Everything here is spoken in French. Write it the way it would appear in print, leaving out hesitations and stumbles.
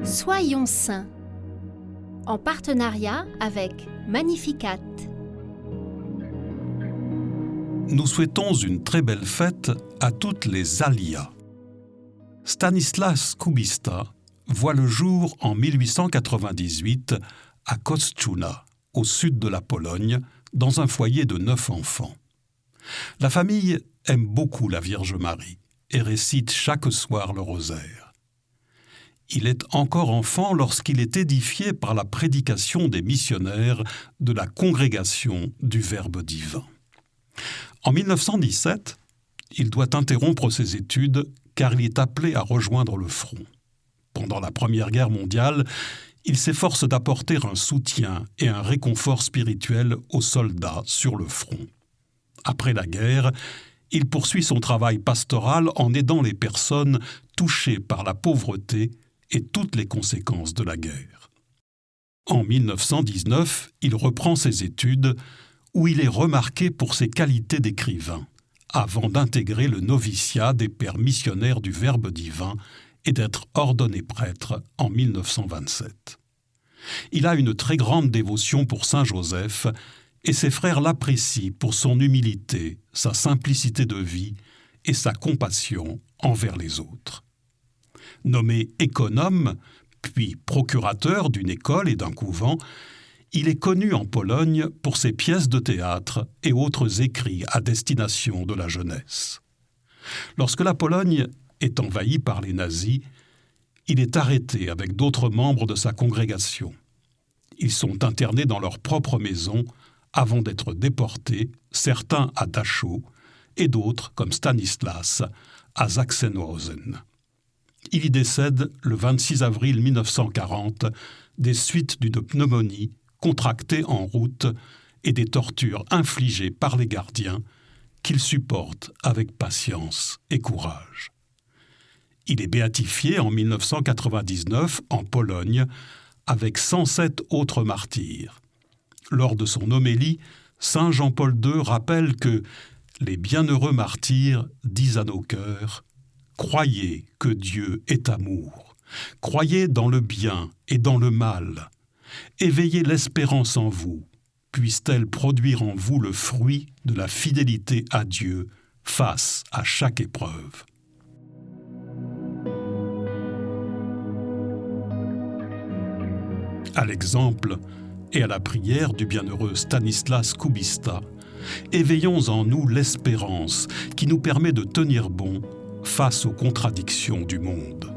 Soyons saints, en partenariat avec Magnificat. Nous souhaitons une très belle fête à toutes les Alias. Stanislas Kubista voit le jour en 1898 à Kostrzyna, au sud de la Pologne, dans un foyer de 9 enfants. La famille aime beaucoup la Vierge Marie et récite chaque soir le rosaire. Il est encore enfant lorsqu'il est édifié par la prédication des missionnaires de la congrégation du Verbe divin. En 1917, il doit interrompre ses études car il est appelé à rejoindre le front. Pendant la Première Guerre mondiale, il s'efforce d'apporter un soutien et un réconfort spirituel aux soldats sur le front. Après la guerre, il poursuit son travail pastoral en aidant les personnes touchées par la pauvreté et toutes les conséquences de la guerre. En 1919, il reprend ses études où il est remarqué pour ses qualités d'écrivain, avant d'intégrer le noviciat des pères missionnaires du Verbe divin et d'être ordonné prêtre en 1927. Il a une très grande dévotion pour Saint Joseph et ses frères l'apprécient pour son humilité, sa simplicité de vie et sa compassion envers les autres. Nommé économe, puis procurateur d'une école et d'un couvent, il est connu en Pologne pour ses pièces de théâtre et autres écrits à destination de la jeunesse. Lorsque la Pologne est envahie par les nazis, il est arrêté avec d'autres membres de sa congrégation. Ils sont internés dans leur propre maison avant d'être déportés, certains à Dachau et d'autres, comme Stanislas, à Sachsenhausen. Il y décède le 26 avril 1940 des suites d'une pneumonie contractée en route et des tortures infligées par les gardiens qu'il supporte avec patience et courage. Il est béatifié en 1999 en Pologne avec 107 autres martyrs. Lors de son homélie, Saint Jean-Paul II rappelle que les bienheureux martyrs disent à nos cœurs « Croyez que Dieu est amour, croyez dans le bien et dans le mal, éveillez l'espérance en vous, puisse-t-elle produire en vous le fruit de la fidélité à Dieu face à chaque épreuve. » À l'exemple et à la prière du bienheureux Stanislas Kubista, éveillons en nous l'espérance qui nous permet de tenir bon face aux contradictions du monde.